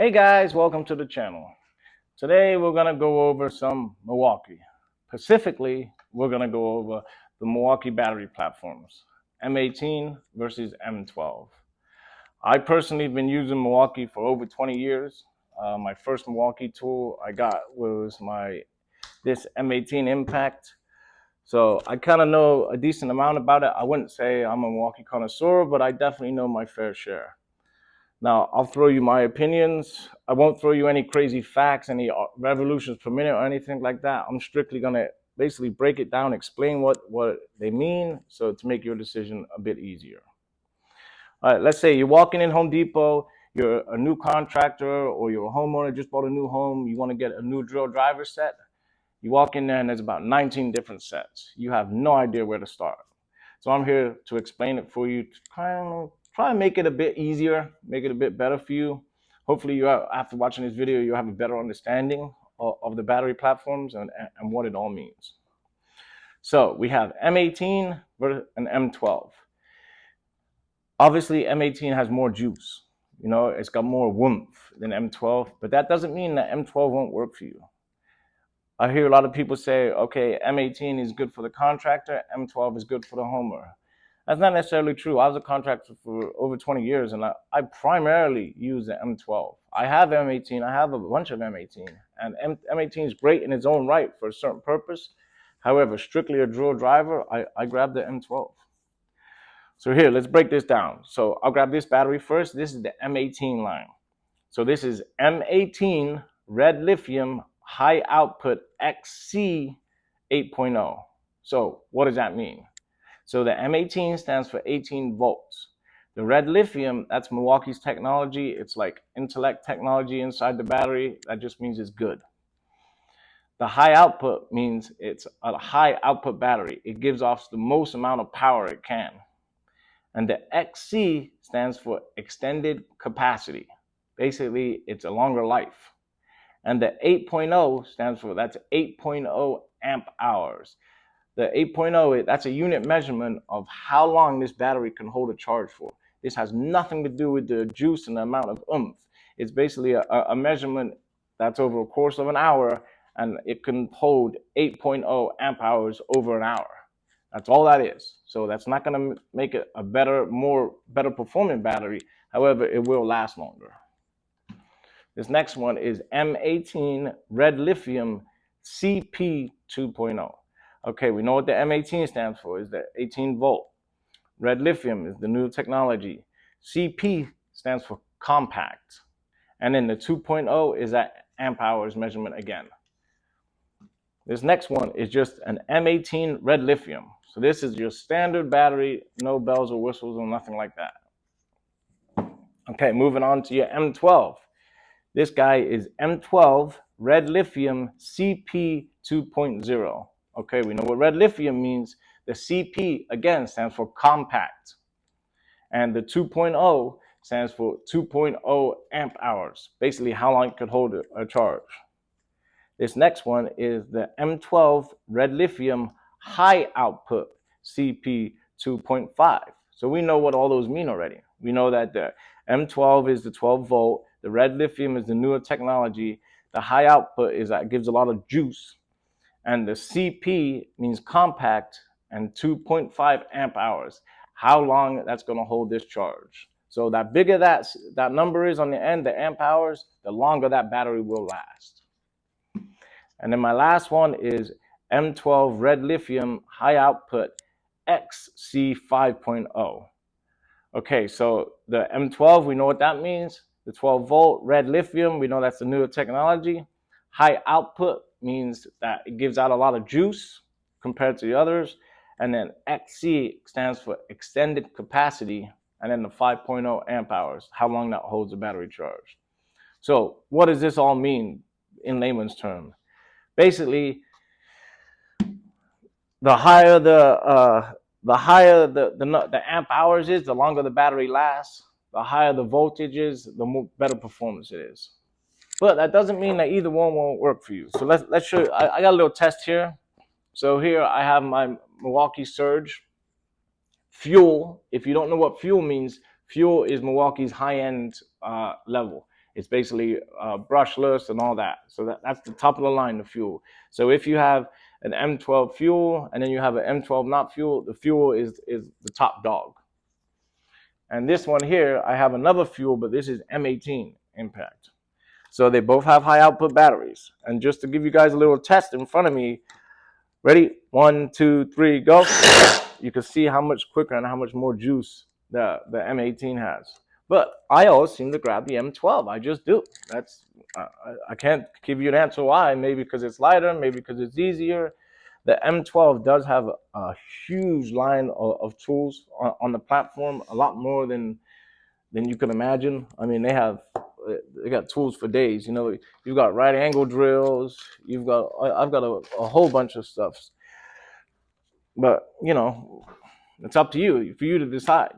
Hey guys, welcome to the channel. Today we're going to go over some Milwaukee. Specifically, we're going to go over the Milwaukee battery platforms, M18 versus M12. I personally have been using Milwaukee for over 20 years. My first Milwaukee tool I got was this M18 Impact. So I kind of know a decent amount about it. I wouldn't say I'm a Milwaukee connoisseur, but I definitely know my fair share. Now, I'll throw you my opinions. I won't throw you any crazy facts, any revolutions per minute or anything like that. I'm strictly going to basically break it down, explain what they mean, so to make your decision a bit easier. All right, let's say you're walking in Home Depot, you're a new contractor or you're a homeowner, just bought a new home, you want to get a new drill driver set. You walk in there and there's about 19 different sets. You have no idea where to start. So I'm here to explain it for you, to try and make it a bit easier, make it a bit better for you. Hopefully, after watching this video, you'll have a better understanding of the battery platforms and what it all means. So we have M18 and M12. Obviously, M18 has more juice. You know, it's got more oomph than M12, but that doesn't mean that M12 won't work for you. I hear a lot of people say, okay, M18 is good for the contractor, M12 is good for the homeowner. That's not necessarily true. I was a contractor for over 20 years, and I primarily use the M12. I have M18. I have a bunch of M18, and M18 is great in its own right for a certain purpose. However, strictly a drill driver, I grab the M12. So here, let's break this down. So I'll grab this battery first. This is the M18 line. So this is M18 red lithium high output XC 8.0. So what does that mean? So the M18 stands for 18 volts. The red lithium, that's Milwaukee's technology. It's like intellect technology inside the battery. That just means it's good. The high output means it's a high output battery. It gives off the most amount of power it can. And the XC stands for extended capacity. Basically, it's a longer life. And the 8.0 stands for, that's 8.0 amp hours. The 8.0, that's a unit measurement of how long this battery can hold a charge for. This has nothing to do with the juice and the amount of oomph. It's basically a measurement that's over a course of an hour, and it can hold 8.0 amp hours over an hour. That's all that is. So that's not going to make it a better performing battery. However, it will last longer. This next one is M18 red lithium CP 2.0. Okay, we know what the M18 stands for, is the 18 volt. Red lithium is the new technology. CP stands for compact. And then the 2.0 is that amp hours measurement again. This next one is just an M18 red lithium. So this is your standard battery, no bells or whistles or nothing like that. Okay, moving on to your M12. This guy is M12 red lithium CP 2.0. Okay, we know what red lithium means. The CP, again, stands for compact. And the 2.0 stands for 2.0 amp hours, basically how long it could hold a charge. This next one is the M12 red lithium high output CP 2.5. So we know what all those mean already. We know that the M12 is the 12 volt, the red lithium is the newer technology, the high output is that gives a lot of juice, and the CP means compact, and 2.5 amp hours, how long that's going to hold this charge. So that bigger that number is on the end, the amp hours, the longer that battery will last. And then my last one is M12 red lithium high output XC 5.0. Okay, so the M12, we know what that means. The 12 volt red lithium, we know that's the newer technology. High output means that it gives out a lot of juice compared to the others. And then XC stands for extended capacity. And then the 5.0 amp hours, how long that holds the battery charge. So what does this all mean in layman's terms? Basically, the higher the amp hours is, the longer the battery lasts. The higher the voltage is, the better performance it is. But that doesn't mean that either one won't work for you. So let's show you. I got a little test here. So here I have my Milwaukee Surge Fuel. If you don't know what fuel means, fuel is Milwaukee's high-end level. It's basically brushless and all that. So that's the top of the line, the fuel. So if you have an M12 fuel and then you have an M12 not fuel, the fuel is the top dog. And this one here, I have another fuel, but this is M18 impact. So they both have high output batteries. And just to give you guys a little test in front of me, ready? 1, 2, 3, go. You can see how much quicker and how much more juice the M18 has. But I always seem to grab the M12. I just do. That's I can't give you an answer why. Maybe because it's lighter, maybe because it's easier. The M12 does have a huge line of tools on the platform, a lot more than you can imagine. I mean, they got tools for days. You know, you've got right angle drills. I've got a whole bunch of stuff. But you know, it's up to you for you to decide.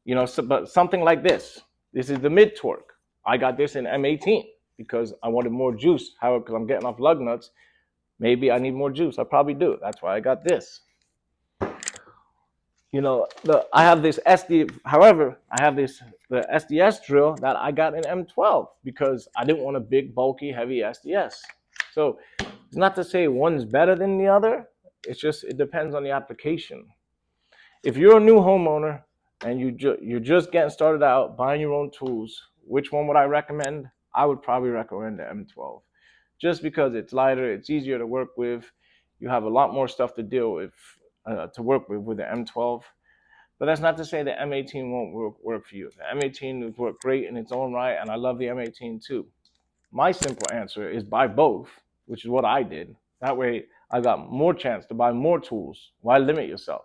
You know, so, but something like this. This is the mid torque. I got this in M18 because I wanted more juice. However, because I'm getting off lug nuts, maybe I need more juice. I probably do. That's why I got this. You know, I have this however, I have the SDS drill that I got in M12 because I didn't want a big, bulky, heavy SDS. So it's not to say one's better than the other. It's just, it depends on the application. If you're a new homeowner and you're just getting started out, buying your own tools, which one would I recommend? I would probably recommend the M12. Just because it's lighter, it's easier to work with. You have a lot more stuff to deal with, to work with the M12. But that's not to say the M18 won't work for you. The M18 would work great in its own right, and I love the M18 too. My simple answer is buy both, which is what I did. That way, I got more chance to buy more tools. Why limit yourself?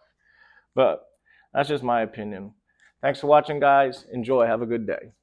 But that's just my opinion. Thanks for watching, guys. Enjoy. Have a good day.